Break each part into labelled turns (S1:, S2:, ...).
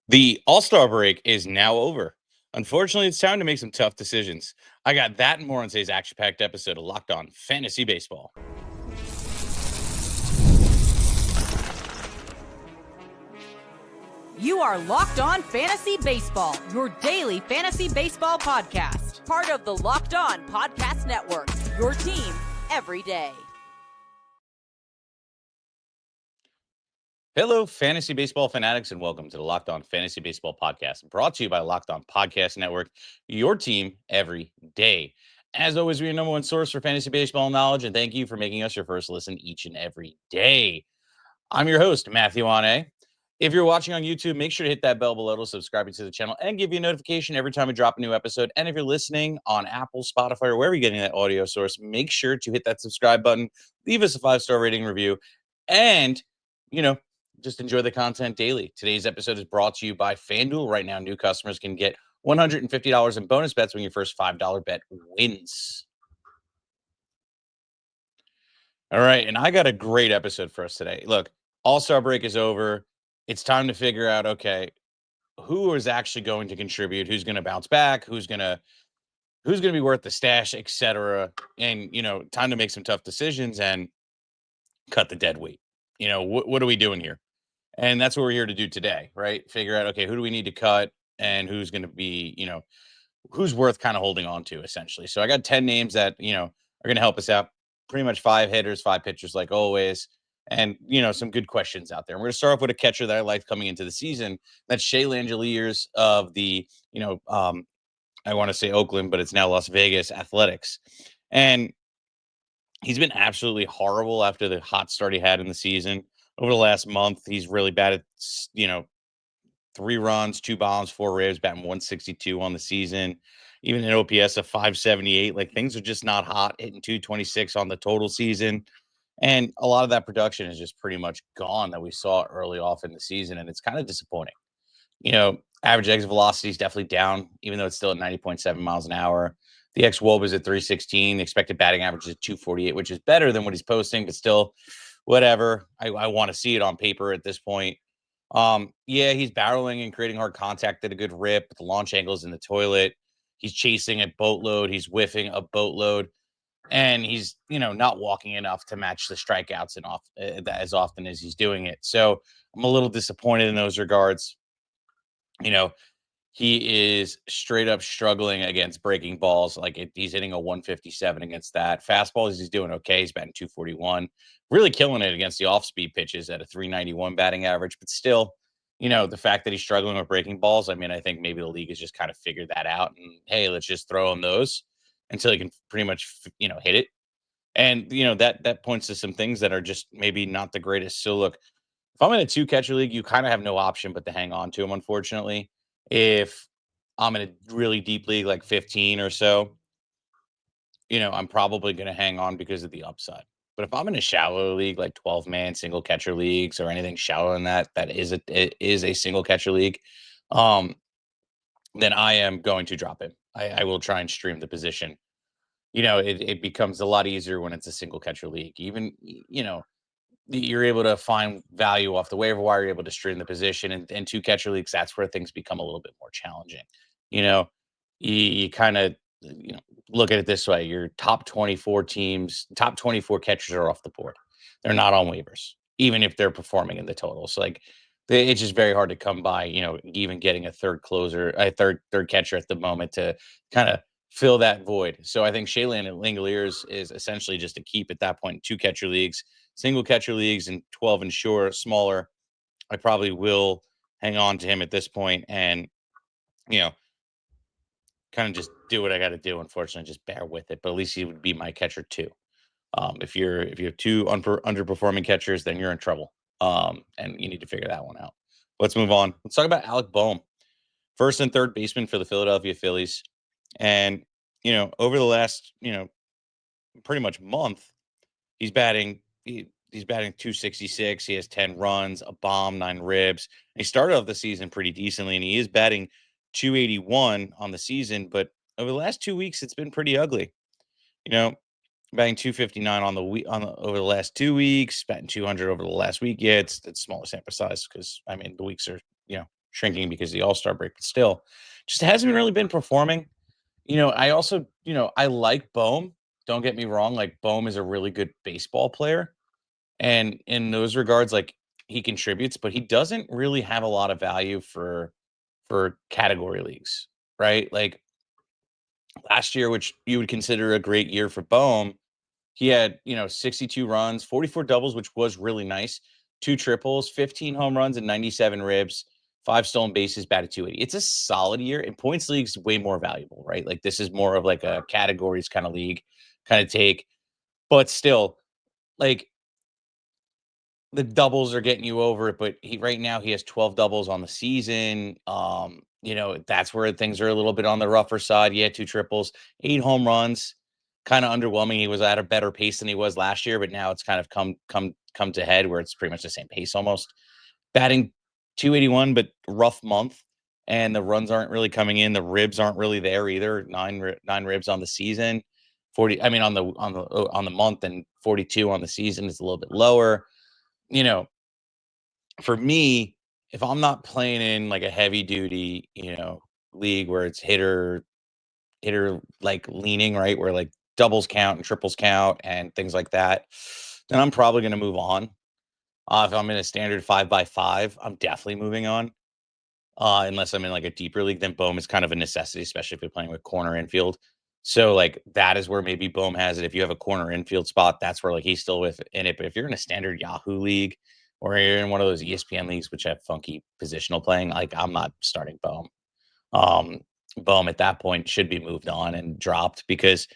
S1: The All-Star break is now over. Unfortunately, it's time to make some tough decisions. I got that and more on today's action-packed episode of Locked On Fantasy Baseball.
S2: You are Locked On Fantasy Baseball, your daily fantasy baseball podcast. Part of the Locked On Podcast Network, your team every day.
S1: Hello, fantasy baseball fanatics, and welcome to the Locked On Fantasy Baseball podcast, brought to you by Locked On Podcast Network, your team every day. As always, we're your number one source for fantasy baseball knowledge, and thank you for making us your first listen each and every day. I'm your host, Matthew Ane. If you're watching on YouTube, make sure to hit that bell below to subscribe to the channel and give you a notification every time we drop a new episode. And if you're listening on Apple, Spotify, or wherever you're getting that audio source, make sure to hit that subscribe button, leave us a 5-star rating review, and, just enjoy the content daily. Today's episode is brought to you by FanDuel. Right now, new customers can get $150 in bonus bets when your first $5 bet wins. All right, and I got a great episode for us today. Look, All-Star break is over. It's time to figure out, okay, who is actually going to contribute, who's going to bounce back, who's going to be worth the stash, etc. And, time to make some tough decisions and cut the dead weight. What are we doing here? And that's what we're here to do today, right? Figure out, okay, who do we need to cut and who's going to be, who's worth kind of holding on to, essentially. So I got 10 names that, are going to help us out. Pretty much 5 hitters, 5 pitchers, like always. And, some good questions out there. And we're going to start off with a catcher that I liked coming into the season. That's Shea Langeliers of the, I want to say Oakland, but it's now Las Vegas Athletics. And he's been absolutely horrible after the hot start he had in the season. Over the last month, he's really batted, 3 runs, 2 bombs, 4 ribs, batting 162 on the season. Even an OPS of 578. Like, things are just not hot, hitting 226 on the total season. And a lot of that production is just pretty much gone that we saw early off in the season. And it's kind of disappointing. Average exit velocity is definitely down, even though it's still at 90.7 miles an hour. The xWOB is at 316. The expected batting average is at 248, which is better than what he's posting, but still, whatever. I want to see it on paper at this point. Yeah, he's barreling and creating hard contact at a good rip, but the launch angle's in the toilet. He's chasing a boatload. He's whiffing a boatload. And he's, not walking enough to match the strikeouts as often as he's doing it. So I'm a little disappointed in those regards. He is straight up struggling against breaking balls. He's hitting a 157 against that. Fastballs, he's doing okay. He's batting 241. Really killing it against the off-speed pitches at a 391 batting average. But still, the fact that he's struggling with breaking balls, I think maybe the league has just kind of figured that out. And, hey, let's just throw him those until he can pretty much, hit it. And, that points to some things that are just maybe not the greatest. So, look, if I'm in a 2-catcher league, you kind of have no option but to hang on to him, unfortunately. If I'm in a really deep league, like 15 or so, I'm probably going to hang on because of the upside. But if I'm in a shallow league, like 12-man single catcher leagues or anything shallower than that, it is a single catcher league, then I am going to drop him. I will try and stream the position. It becomes a lot easier when it's a single catcher league. Even, you're able to find value off the waiver wire. You're able to stream the position, and 2-catcher leagues, that's where things become a little bit more challenging. You kind of, look at it this way: your top 24 teams, top 24 catchers are off the board. They're not on waivers, even if they're performing in the total. So, it's just very hard to come by. Even getting a third closer, a third catcher at the moment to kind of fill that void. So I think Shea Langeliers is essentially just a keep at that point in 2-catcher leagues. Single catcher leagues and 12 and smaller, I probably will hang on to him at this point and, kind of just do what I got to do. Unfortunately, just bear with it. But at least he would be my catcher too. If you have 2 underperforming catchers, then you're in trouble. And you need to figure that one out. Let's move on. Let's talk about Alec Bohm, first and third baseman for the Philadelphia Phillies. And, over the last, pretty much month, he's batting 266. He has 10 runs, a bomb, 9 ribs. And he started off the season pretty decently, and he is batting 281 on the season. But over the last 2 weeks, it's been pretty ugly. Batting 259 over the last 2 weeks, batting 200 over the last week. Yeah, it's smaller sample size because the weeks are shrinking because of the All-Star break, but still, just hasn't really been performing. I also, I like Bohm. Don't get me wrong. Like, Bohm is a really good baseball player. And in those regards, like, he contributes, but he doesn't really have a lot of value for category leagues, right? Like last year, which you would consider a great year for Bohm, he had, 62 runs, 44 doubles, which was really nice, two triples, 15 home runs, and 97 ribs, five stolen bases, batted 280. It's a solid year. And points leagues way more valuable, right? Like, this is more of like a categories kind of league kind of take, but still, like, the doubles are getting you over it, but right now he has 12 doubles on the season. That's where things are a little bit on the rougher side. He had two triples, 8 home runs, kind of underwhelming. He was at a better pace than he was last year, but now it's kind of come to head where it's pretty much the same pace almost. Batting 281, but rough month. And the runs aren't really coming in. The ribs aren't really there either. Nine ribs on the season. 40, I mean on the month, and 42 on the season is a little bit lower. you know, for me, if I'm not playing in like a heavy duty, league where it's hitter like leaning, right? Where like doubles count and triples count and things like that, then I'm probably going to move on. If I'm in a standard 5x5, I'm definitely moving on. Unless I'm in like a deeper league, then Bohm is kind of a necessity, especially if you're playing with corner infield. So like that is where maybe Bohm has it. If you have a corner infield spot, that's where like he's still with in it. But if you're in a standard Yahoo league or you're in one of those ESPN leagues which have funky positional playing, like I'm not starting Bohm. Um, Bohm at that point should be moved on and dropped because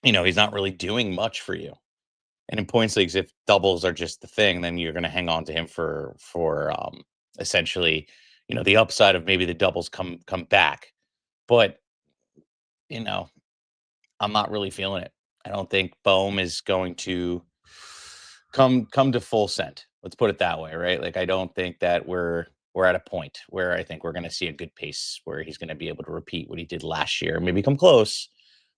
S1: he's not really doing much for you. And in points leagues, if doubles are just the thing, then you're going to hang on to him for essentially, the upside of maybe the doubles come back. But you know, I'm not really feeling it. I don't think Bohm is going to come to full send. Let's put it that way, right? Like I don't think that we're at a point where I think we're going to see a good pace where he's going to be able to repeat what he did last year, maybe come close,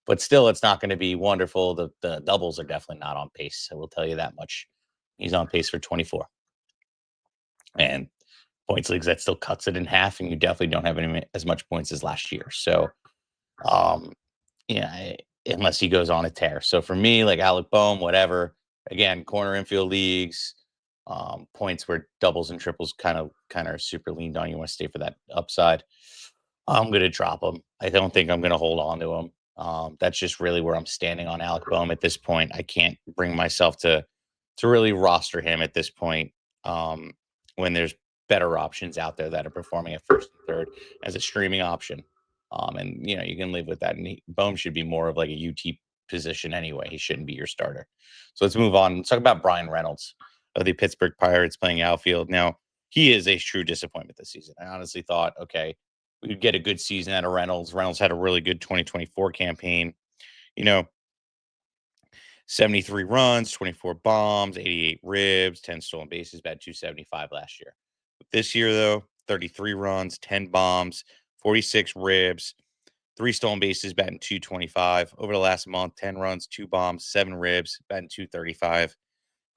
S1: but still it's not going to be wonderful. The doubles are definitely not on pace. I will tell you that much. He's on pace for 24. And points leagues that still cuts it in half, and you definitely don't have as much points as last year. So um unless he goes on a tear. So for me, like Alec Bohm, whatever, again, corner infield leagues, points where doubles and triples kind of super leaned on. You want to stay for that upside. I'm going to drop him. I don't think I'm going to hold on to him. That's just really where I'm standing on Alec Bohm at this point. I can't bring myself to really roster him at this point, when there's better options out there that are performing at first and third as a streaming option. And you can live with that. And Bohm should be more of like a UT position anyway. He shouldn't be your starter. So let's move on. Let's talk about Brian Reynolds of the Pittsburgh Pirates playing outfield. Now, he is a true disappointment this season. I honestly thought, okay, we could get a good season out of Reynolds. Reynolds had a really good 2024 campaign. You know, 73 runs, 24 bombs, 88 ribs, 10 stolen bases, batted 275 last year. This year, though, 33 runs, 10 bombs, 46 ribs, 3 stolen bases, batting 225. Over the last month, 10 runs, 2 bombs, 7 ribs, batting 235,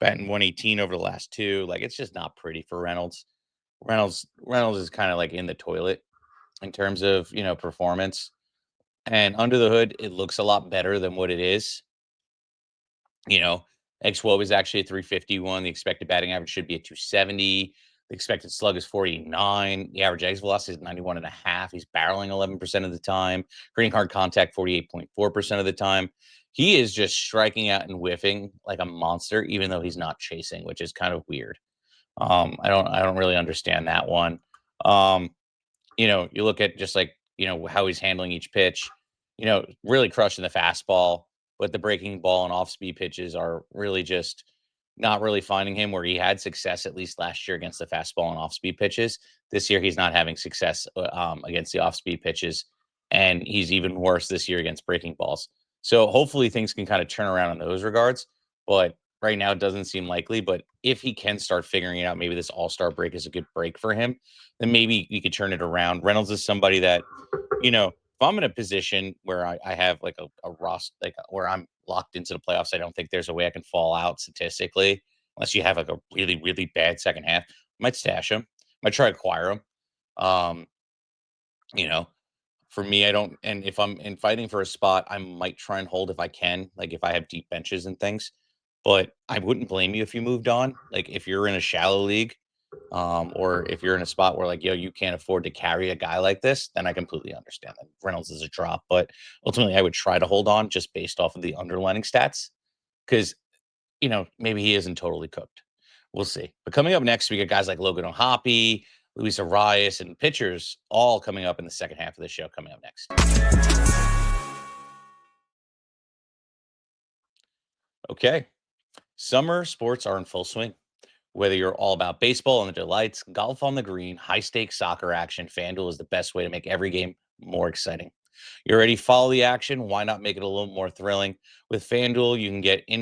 S1: batting 118 over the last two. Like, it's just not pretty for Reynolds. Reynolds is kind of like in the toilet in terms of, performance. And under the hood, it looks a lot better than what it is. You know, X-Wob is actually a 351. The expected batting average should be a 270. The expected slug is 49. The average exit velocity is 91 and a half. He's barreling 11% of the time, creating hard contact 48.4% of the time. He is just striking out and whiffing like a monster, even though he's not chasing, which is kind of weird. I don't really understand that one. Um, you look at just like, how he's handling each pitch, really crushing the fastball, but the breaking ball and off speed pitches are really just not really finding him where he had success, at least last year, against the fastball and off speed pitches. This year, he's not having success against the off speed pitches. And he's even worse this year against breaking balls. So hopefully things can kind of turn around in those regards. But right now, it doesn't seem likely. But if he can start figuring it out, maybe this all-star break is a good break for him, then maybe we could turn it around. Reynolds is somebody that, if I'm in a position where I have like a roster, like where I'm locked into the playoffs, I don't think there's a way I can fall out statistically, unless you have like a really, really bad second half. I might stash him. I might try to acquire him. Um, you know, for me, I don't, and if I'm in fighting for a spot, I might try and hold if I can, like if I have deep benches and things. But I wouldn't blame you if you moved on. Like if you're in a shallow league, or if you're in a spot where like, yo, you can't afford to carry a guy like this, then I completely understand that Reynolds is a drop. But ultimately, I would try to hold on just based off of the underlining stats because maybe he isn't totally cooked. We'll see. But coming up next, we got guys like Logan O'Hoppe, Luis Arráez, and pitchers all coming up in the second half of the show. Coming up next. Okay, summer sports are in full swing. Whether you're all about baseball and the delights, golf on the green, high stakes soccer action, FanDuel is the best way to make every game more exciting. You already follow the action. Why not make it a little more thrilling? With FanDuel, you can get in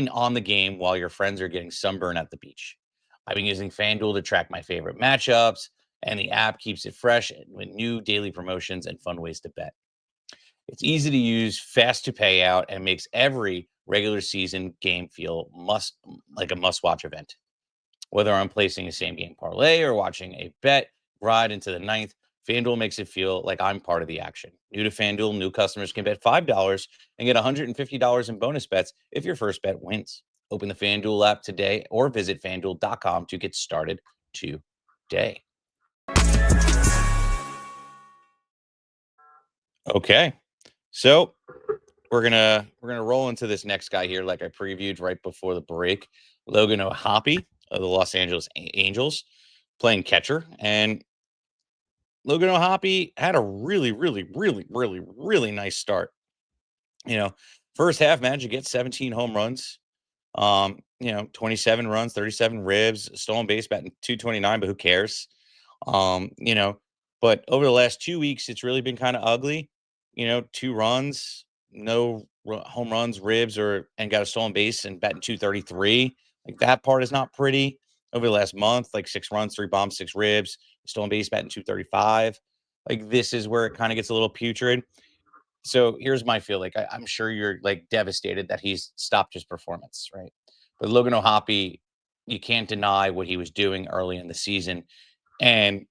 S1: on the game while your friends are getting sunburn at the beach. I've been using FanDuel to track my favorite matchups, and the app keeps it fresh with new daily promotions and fun ways to bet. It's easy to use, fast to pay out, and makes every regular season game feel like a must-watch event. Whether I'm placing a same game parlay or watching a bet ride into the ninth, FanDuel makes it feel like I'm part of the action. New to FanDuel, new customers can bet $5 and get $150 in bonus bets if your first bet wins. Open the FanDuel app today or visit fanduel.com to get started today. Okay. So we're gonna roll into this next guy here, like I previewed right before the break. Logan O'Hoppe of the Los Angeles Angels playing catcher, and Logan O'Hoppe had a really, really, really, really, really nice start. You know, first half managed to get 17 home runs. 27 runs, 37 ribs, stolen base batting 229, but who cares? Um, you know, but over the last 2 weeks, it's really been kind of ugly. 2 runs, no home runs, ribs, and got a stolen base and batting 233. Like that part is not pretty. Over the last month, like 6 runs, 3 bombs, 6 ribs, stolen base batting 235. Like this is where it kind of gets a little putrid. So here's my feel. Like I'm sure you're like devastated that he's stopped his performance, right? But Logan O'Hoppe, you can't deny what he was doing early in the season, and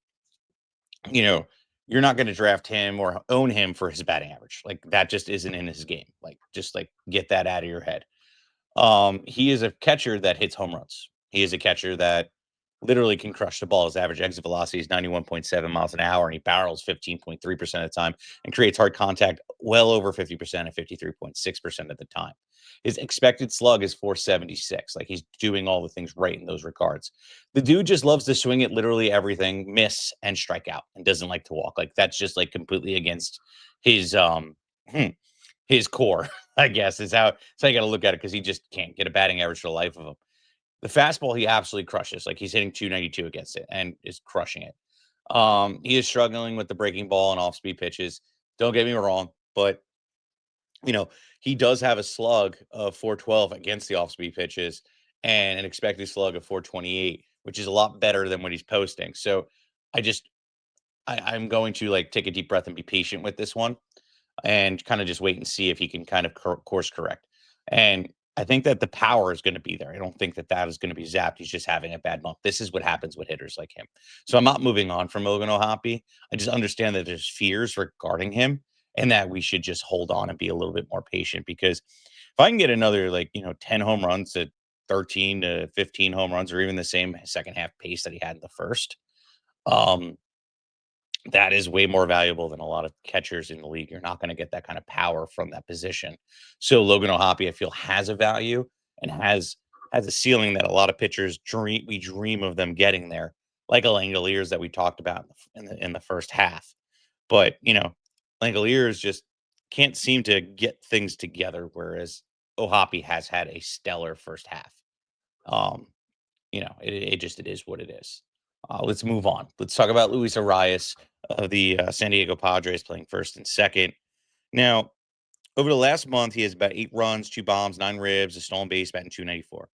S1: you know you're not going to draft him or own him for his batting average. Like that just isn't in his game. Like just like get that out of your head. He is a catcher that hits home runs. He is a catcher that literally can crush the ball. His average exit velocity is 91.7 miles an hour, and he barrels 15.3% of the time and creates hard contact well over 50% and 53.6% of the time. His expected slug is 476. Like he's doing all the things right in those regards. The dude just loves to swing at literally everything, miss and strike out, and doesn't like to walk. Like that's just like completely against his his core, I guess, is how you got to look at it because he just can't get a batting average for the life of him. The fastball he absolutely crushes. Like he's hitting 292 against it and is crushing it. He is struggling with the breaking ball and off speed pitches. Don't get me wrong, but you know, he does have a slug of 412 against the off speed pitches and an expected slug of 428, which is a lot better than what he's posting. So I just I'm going to like take a deep breath and be patient with this one and kind of just wait and see if he can kind of course correct. And I think that the power is going to be there. I don't think that that is going to be zapped. He's just having a bad month. This is what happens with hitters like him. So I'm not moving on from Logan O'Hoppe. I just understand that there's fears regarding him and that we should just hold on and be a little bit more patient because if I can get another 10 home runs to 13 to 15 home runs or even the same second half pace that he had in the first, um, that is way more valuable than a lot of catchers in the league. You're not going to get that kind of power from that position. So Logan O'Hoppe, I feel, has a value and has a ceiling that a lot of pitchers dream of them getting there, like a Langeliers that we talked about in the first half. But Langeliers just can't seem to get things together, whereas O'Hoppe has had a stellar first half. Um, it is what it is. Let's move on. Let's talk about Luis Arraez of the San Diego Padres playing first and second. Now, over the last month, he has about 8 runs, 2 bombs, 9 ribs, a stolen base, batting 294.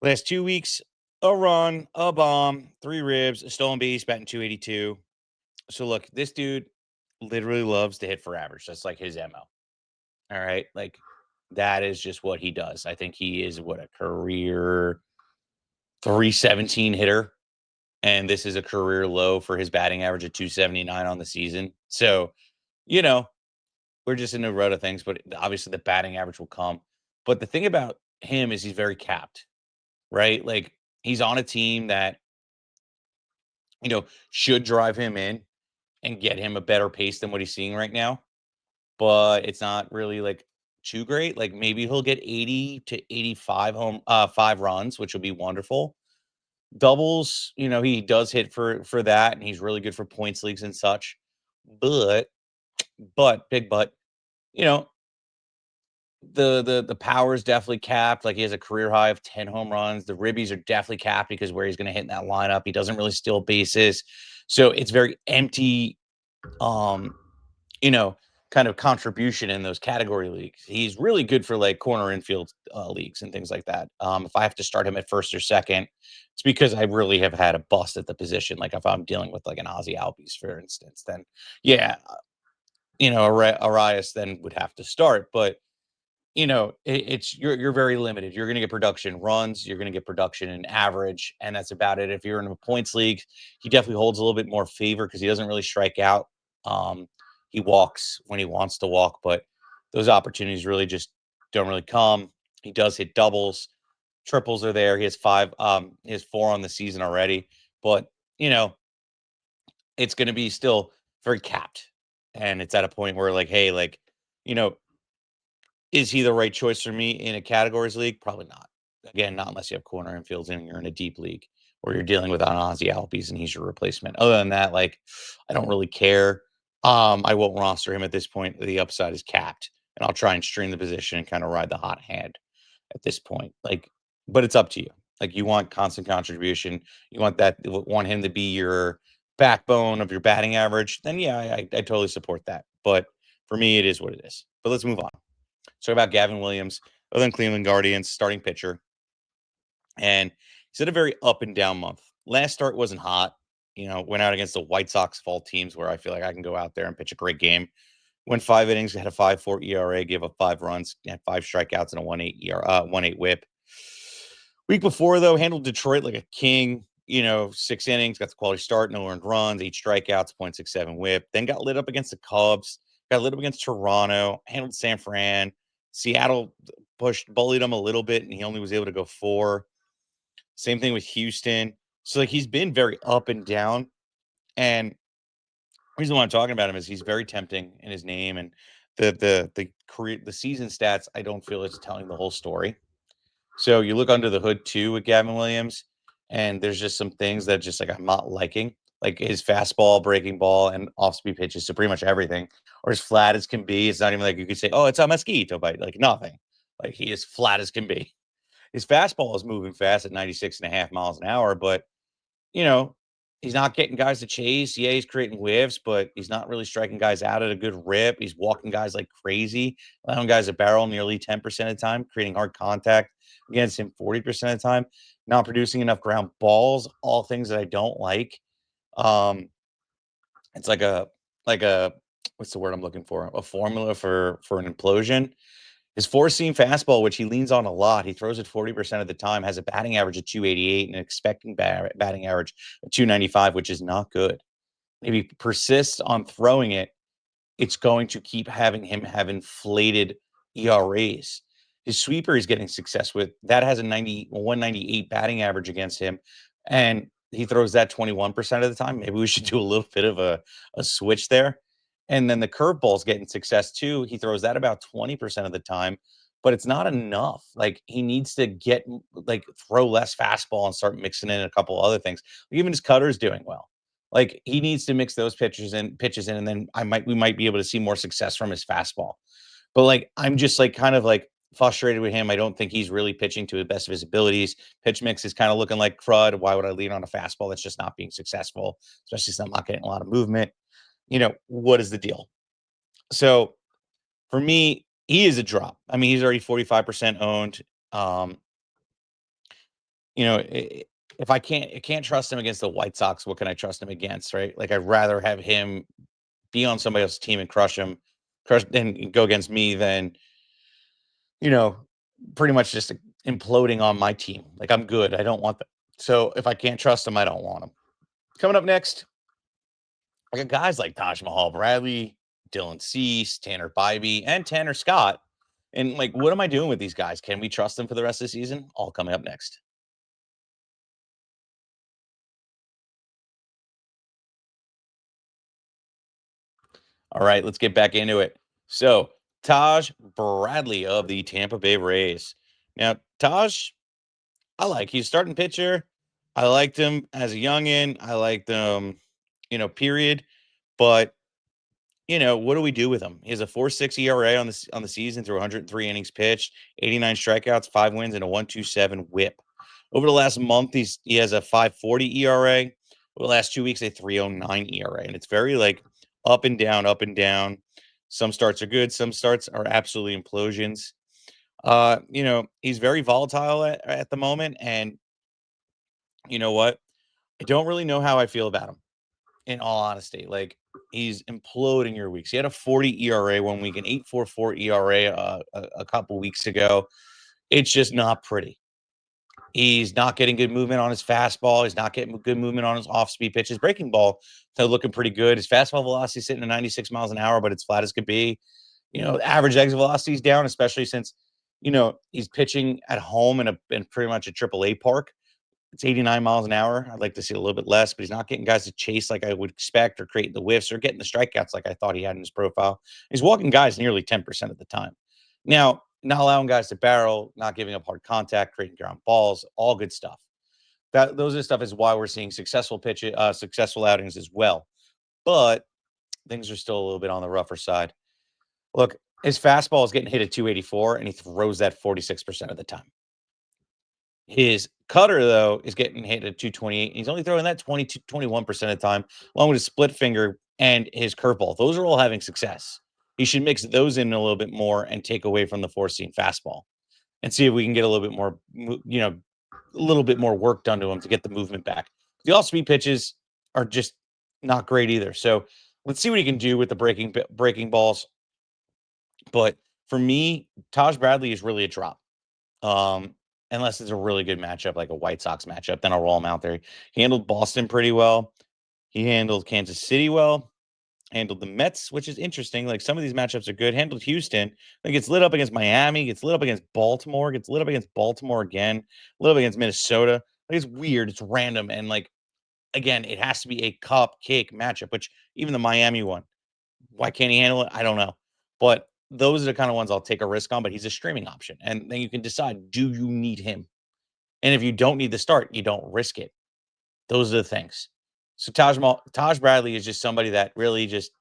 S1: Last 2 weeks, a run, a bomb, 3 ribs, a stolen base, batting 282. So look, this dude literally loves to hit for average. That's like his MO. All right. Like that is just what he does. I think he is a career 317 hitter. and this is a career low for his batting average of 279 on the season. So, you know, we're just in the road of things, but obviously the batting average will come. But the thing about him is he's very capped, right? Like he's on a team that, should drive him in and get him a better pace than what he's seeing right now. But it's not really like too great. Like maybe he'll get 80 to 85 five runs, which will be wonderful. Doubles, he does hit for that, and he's really good for points leagues and such. But big but, you know, the power is definitely capped. Like he has a career high of 10 home runs. The ribbies are definitely capped because where he's going to hit in that lineup, he doesn't really steal bases. So it's very empty, um, you know, kind of contribution in those category leagues. He's really good for like corner infield leagues and things like that. If I have to start him at first or second, it's because I really have had a bust at the position. Like if I'm dealing with like an Ozzy Albies, for instance, then yeah, Arráez then would have to start. But it's you're very limited. You're going to get production runs, you're going to get production in average, and that's about it. If you're in a points league, he definitely holds a little bit more favor because he doesn't really strike out. Um, he walks when he wants to walk, but those opportunities really just don't really come. He does hit doubles, triples are there. He has four on the season already, but you know, it's going to be still very capped, and it's at a point where like, hey, like, you know, is he the right choice for me in a categories league? Probably not. Again, not unless you have corner infields and you're in a deep league or you're dealing with an Ozzy Albies and he's your replacement. Other than that, like I don't really care. I won't roster him at this point. The upside is capped, and I'll try and stream the position and kind of ride the hot hand at this point. Like, but it's up to you. Like you want constant contribution. You want him to be your backbone of your batting average. Then yeah, I totally support that. But for me, it is what it is. But let's move on. Talk about Gavin Williams, other than Cleveland Guardians, starting pitcher. And he's had a very up and down month. Last start wasn't hot. Went out against the White Sox of all teams where I feel like I can go out there and pitch a great game. Went 5 innings, had a 5.4 ERA, gave up 5 runs, had 5 strikeouts and a 1.8 whip. Week before, though, handled Detroit like a king. 6 innings, got the quality start, no earned runs, 8 strikeouts, 0.67 whip. Then got lit up against the Cubs, got lit up against Toronto, handled San Fran. Seattle bullied him a little bit, and he only was able to go 4. Same thing with Houston. So, like, he's been very up and down. And the reason why I'm talking about him is he's very tempting in his name, and the season stats, I don't feel it's telling the whole story. So you look under the hood too with Gavin Williams, and there's just some things that just like I'm not liking, like his fastball, breaking ball, and off speed pitches to pretty much everything, or as flat as can be. It's not even like you could say, oh, it's a mosquito bite, like nothing. Like he is flat as can be. His fastball is moving fast at 96.5 miles an hour, but you know, he's not getting guys to chase. Yeah, he's creating whiffs, but he's not really striking guys out at a good rip. He's walking guys like crazy, allowing guys to barrel nearly 10% of the time, creating hard contact against him 40% of the time, not producing enough ground balls, all things that I don't like. Um, it's like a what's the word I'm looking for? A formula for an implosion. His four-seam fastball, which he leans on a lot, he throws it 40% of the time, has a batting average of 288 and an expecting batting average of 295, which is not good. If he persists on throwing it, it's going to keep having him have inflated ERAs. His sweeper is getting success with. That has a 198 batting average against him, and he throws that 21% of the time. Maybe we should do a little bit of a switch there. And then the curveball's getting success too. He throws that about 20% of the time, but it's not enough. Like he needs to throw less fastball and start mixing in a couple other things. Even his cutter is doing well. Like he needs to mix those pitches in, and then we might be able to see more success from his fastball. But like I'm just like kind of like frustrated with him. I don't think he's really pitching to the best of his abilities. Pitch mix is kind of looking like crud. Why would I lean on a fastball that's just not being successful, especially since I'm not getting a lot of movement? What is the deal? So for me, he is a drop. I mean, he's already 45% owned. Um, if I can't trust him against the White Sox, what can I trust him against, right? Like I'd rather have him be on somebody else's team and crush and go against me than, you know, pretty much just imploding on my team. Like I'm good. I don't want that. So if I can't trust him, I don't want him. Coming up next, I got guys like Taj Bradley, Dylan Cease, Tanner Bibee, and Tanner Scott. And like, what am I doing with these guys? Can we trust them for the rest of the season? All coming up next. All right, let's get back into it. So, Taj Bradley of the Tampa Bay Rays. Now, Taj, I like. He's starting pitcher. I liked him as a youngin. I liked him, period. But what do we do with him? He has a 4.6 ERA on the season through 103 innings pitched, 89 strikeouts, 5 wins, and a 1.27 WHIP. Over the last month, he has a 5.40 ERA. Over the last 2 weeks, a 3.09 ERA, and it's very like up and down, up and down. Some starts are good, some starts are absolutely implosions. He's very volatile at the moment, and you know what? I don't really know how I feel about him. In all honesty, like he's imploding your weeks. He had a 40 ERA 1 week, an 8.44 ERA a couple weeks ago. It's just not pretty. He's not getting good movement on his fastball. He's not getting good movement on his off-speed pitch. His breaking ball, they're looking pretty good. His fastball velocity is sitting at 96 miles an hour, but it's flat as could be. The average exit velocity is down, especially since, he's pitching at home in pretty much a AAA park. It's 89 miles an hour. I'd like to see a little bit less, but he's not getting guys to chase like I would expect or creating the whiffs or getting the strikeouts like I thought he had in his profile. He's walking guys nearly 10% of the time. Now, not allowing guys to barrel, not giving up hard contact, creating ground balls, all good stuff. Those are stuff is why we're seeing successful outings as well. But things are still a little bit on the rougher side. Look, his fastball is getting hit at 284, and he throws that 46% of the time. His cutter, though, is getting hit at 228. And he's only throwing that 21% of the time, along with his split finger and his curveball. Those are all having success. He should mix those in a little bit more and take away from the four-seam fastball and see if we can get a little bit more, a little bit more work done to him to get the movement back. The off-speed pitches are just not great either. So let's see what he can do with the breaking balls. But for me, Taj Bradley is really a drop. Unless it's a really good matchup, like a White Sox matchup, then I'll roll him out there. He handled Boston pretty well. He handled Kansas City well. Handled the Mets, which is interesting. Like some of these matchups are good. Handled Houston. Like gets lit up against Miami. Gets lit up against Baltimore. Gets lit up against Baltimore again. Lit up against Minnesota. Like it's weird. It's random. And like, again, it has to be a cupcake matchup, which even the Miami one, why can't he handle it? I don't know. But those are the kind of ones I'll take a risk on, but he's a streaming option. And then you can decide, do you need him? And if you don't need the start, you don't risk it. Those are the things. So Taj Bradley is just somebody that really just,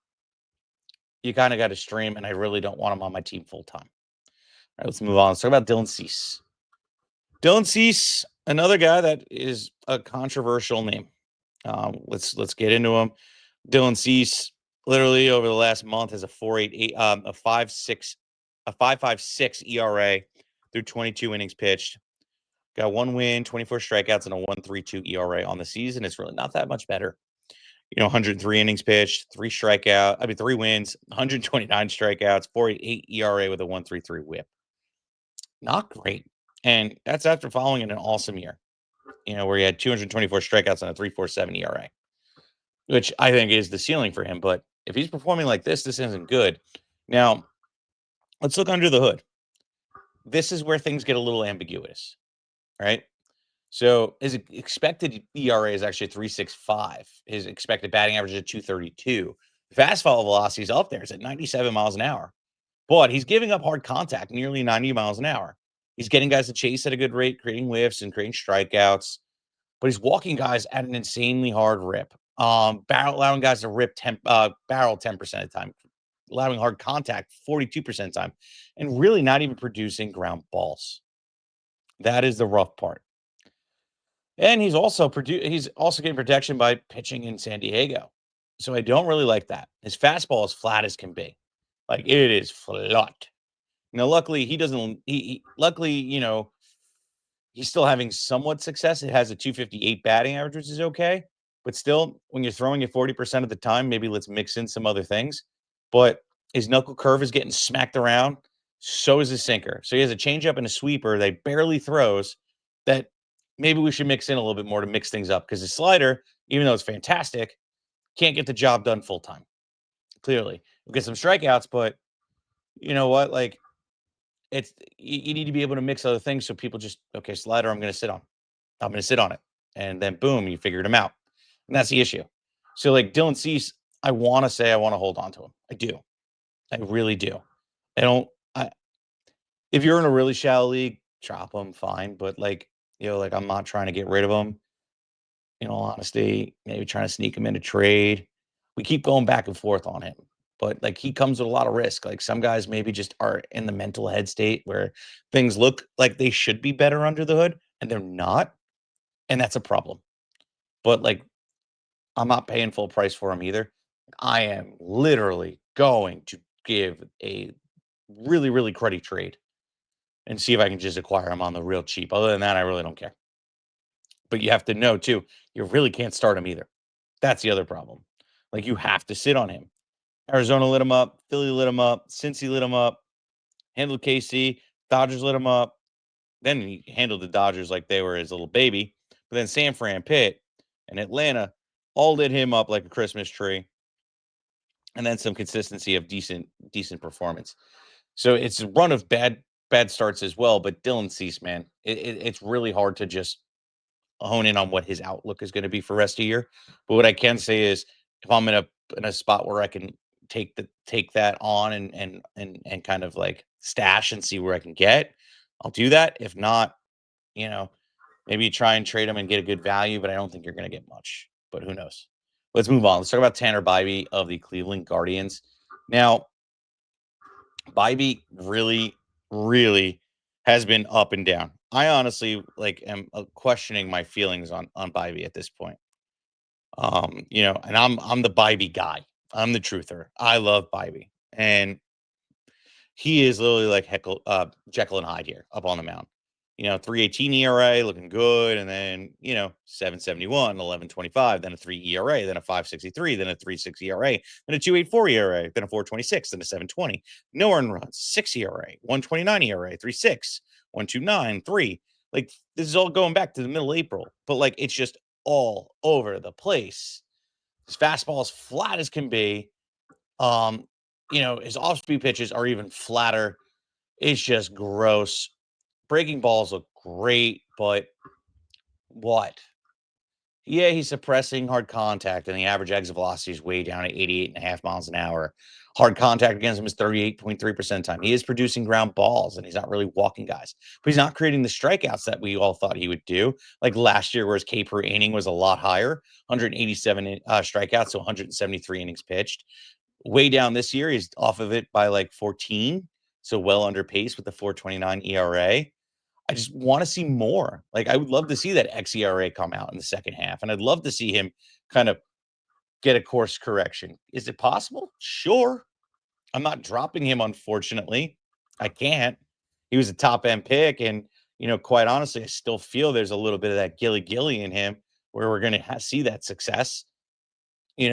S1: you kind of got to stream, and I really don't want him on my team full time. All right, let's move on. Let's talk about Dylan Cease. Dylan Cease, another guy that is a controversial name. Let's get into him. Dylan Cease, literally over the last month, has a 4.88, a 5.56 ERA through 22 innings pitched. Got 1 win, 24 strikeouts, and a 1.32 ERA on the season. It's really not that much better. 103 innings pitched, 3 wins, 129 strikeouts, 4.88 ERA with a 1.33 WHIP. Not great. And that's after following in an awesome year, where he had 224 strikeouts and a 3.47 ERA, which I think is the ceiling for him. But if he's performing like this isn't good. Now, let's look under the hood. This is where things get a little ambiguous, right? So his expected ERA is actually 3.65. His expected batting average is 2.32. Fastball velocity is up there. It's at 97 miles an hour. But he's giving up hard contact nearly 90 miles an hour. He's getting guys to chase at a good rate, creating whiffs and creating strikeouts. But he's walking guys at an insanely hard rip. Allowing guys to barrel 10% of the time, allowing hard contact 42% of the time, and really not even producing ground balls. That is the rough part. And he's also getting protection by pitching in San Diego. So I don't really like that. His fastball is flat as can be. Like it is flat. Now, luckily, he's still having somewhat success. It has a 258 batting average, which is okay. But still, when you're throwing it 40% of the time, maybe let's mix in some other things. But his knuckle curve is getting smacked around. So is his sinker. So he has a changeup and a sweeper that barely throws that maybe we should mix in a little bit more to mix things up because the slider, even though it's fantastic, can't get the job done full time. Clearly, we'll get some strikeouts, but you know what? Like, it's you need to be able to mix other things so people just okay, slider, I'm going to sit on. I'm going to sit on it, and then boom, you figured him out, and that's the issue. So like Dylan Cease, I want to say I want to hold on to him. I do. I really do. I don't. I If you're in a really shallow league, drop him, fine. But like like I'm not trying to get rid of him. In all honesty, maybe trying to sneak him into trade. We keep going back and forth on him, but like he comes with a lot of risk. Like some guys maybe just are in the mental head state where things look like they should be better under the hood and they're not, and that's a problem. But like I'm not paying full price for him either. I am literally going to give a really, really cruddy trade and see if I can just acquire him on the real cheap. Other than that, I really don't care. But you have to know too, you really can't start him either. That's the other problem. Like you have to sit on him. Arizona lit him up, Philly lit him up, Cincy lit him up, handled KC, Dodgers lit him up. Then he handled the Dodgers like they were his little baby. But then San Fran, Pitt, and Atlanta all lit him up like a Christmas tree. And then some consistency of decent performance. So it's a run of bad starts as well. But Dylan Cease, man, it's really hard to just hone in on what his outlook is going to be for rest of the year. But what I can say is if I'm in a spot where I can take that on and kind of like stash and see where I can get, I'll do that. If not, maybe try and trade him and get a good value, but I don't think you're going to get much. But who knows? Let's move on. Let's talk about Tanner Bibee of the Cleveland Guardians. Now, Bibee really, really has been up and down. I honestly am questioning my feelings on Bibee at this point. And I'm the Bibee guy. I'm the truther. I love Bibee, and he is literally like Jekyll and Hyde here up on the mound. 3.18 ERA looking good, and then 7.71, 11.25, then a 3 ERA, then a 5.63, then a 3.6 ERA, then a 2.84 ERA, then a 4.26, then a 7.20. No earned runs, 6 ERA, 1.29 ERA, 3.6, 1.29, 3. Like this is all going back to the middle of April, but like it's just all over the place. His fastball is flat as can be. His off-speed pitches are even flatter. It's just gross. Breaking balls look great, but what? Yeah, he's suppressing hard contact, and the average exit velocity is way down at 88.5 miles an hour. Hard contact against him is 38.3% time. He is producing ground balls, and he's not really walking guys. But he's not creating the strikeouts that we all thought he would do. Like last year, where his K per inning was a lot higher, 187 strikeouts, so 173 innings pitched. Way down this year, he's off of it by like 14, so well under pace with the 4.29 ERA. I just want to see more. Like I would love to see that xERA come out in the second half, and I'd love to see him kind of get a course correction. Is it possible? Sure. I'm not dropping him, unfortunately. I can't. He was a top end pick, and quite honestly, I still feel there's a little bit of that gilly in him where we're going to see that success. We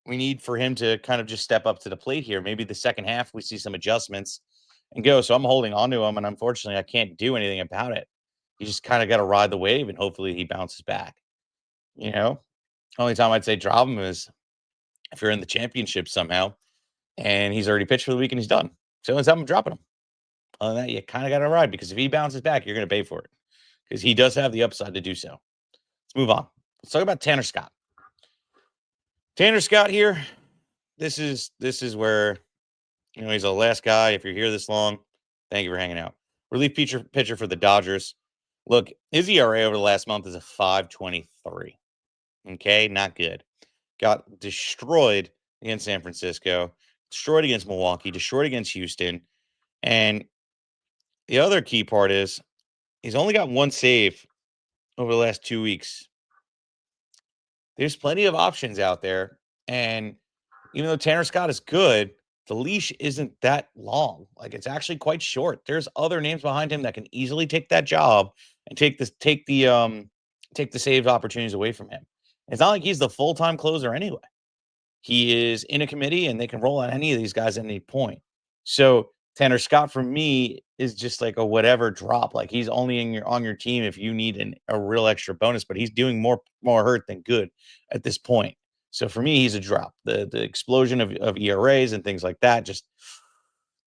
S1: need for him to kind of just step up to the plate here. Maybe the second half we see some adjustments and go. So I'm holding on to him, and unfortunately, I can't do anything about it. You just kind of got to ride the wave, and hopefully he bounces back. Only time I'd say drop him is if you're in the championship somehow, and he's already pitched for the week and he's done. So only time I'm dropping him. Other than that, you kind of got to ride because if he bounces back, you're going to pay for it because he does have the upside to do so. Let's move on. Let's talk about Tanner Scott. Tanner Scott here. This is where he's the last guy. If you're here this long, thank you for hanging out. Relief pitcher for the Dodgers. Look, his ERA over the last month is a 5.23. Okay, not good. Got destroyed against San Francisco, destroyed against Milwaukee, destroyed against Houston. And the other key part is he's only got one save over the last 2 weeks. There's plenty of options out there. And even though Tanner Scott is good, the leash isn't that long. Like it's actually quite short. There's other names behind him that can easily take that job and take the saved opportunities away from him. It's not like he's the full-time closer anyway. He is in a committee and they can roll on any of these guys at any point. So Tanner Scott for me is just like a whatever drop. Like he's only on your team if you need a real extra bonus, but he's doing more hurt than good at this point. So for me, he's a drop. The explosion of ERAs and things like that, just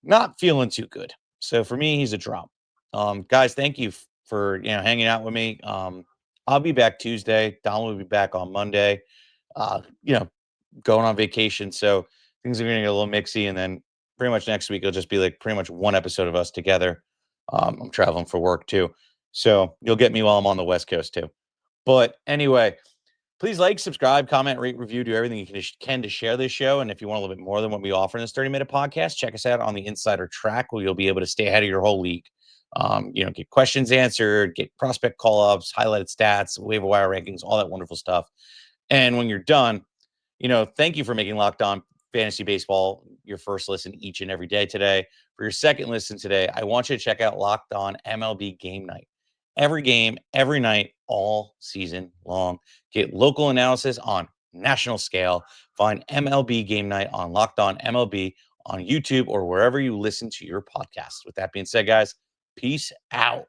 S1: not feeling too good. So for me, he's a drop. Guys, thank you for hanging out with me. I'll be back Tuesday. Don will be back on Monday. Uh, you know, going on vacation, so things are gonna get a little mixy, and then pretty much next week it'll just be like pretty much one episode of us together. I'm traveling for work too, so you'll get me while I'm on the West Coast too. But anyway, please like, subscribe, comment, rate, review, do everything you can to share this show. And if you want a little bit more than what we offer in this 30-minute podcast, check us out on the Insider Track, where you'll be able to stay ahead of your whole league. Get questions answered, get prospect call-ups, highlighted stats, waiver wire rankings, all that wonderful stuff. And when you're done, thank you for making Locked On Fantasy Baseball your first listen each and every day today. For your second listen today, I want you to check out Locked On MLB Game Night. Every game, every night, all season long. Get local analysis on national scale. Find MLB Game Night on Locked On MLB on YouTube or wherever you listen to your podcast. With that being said, guys, peace out.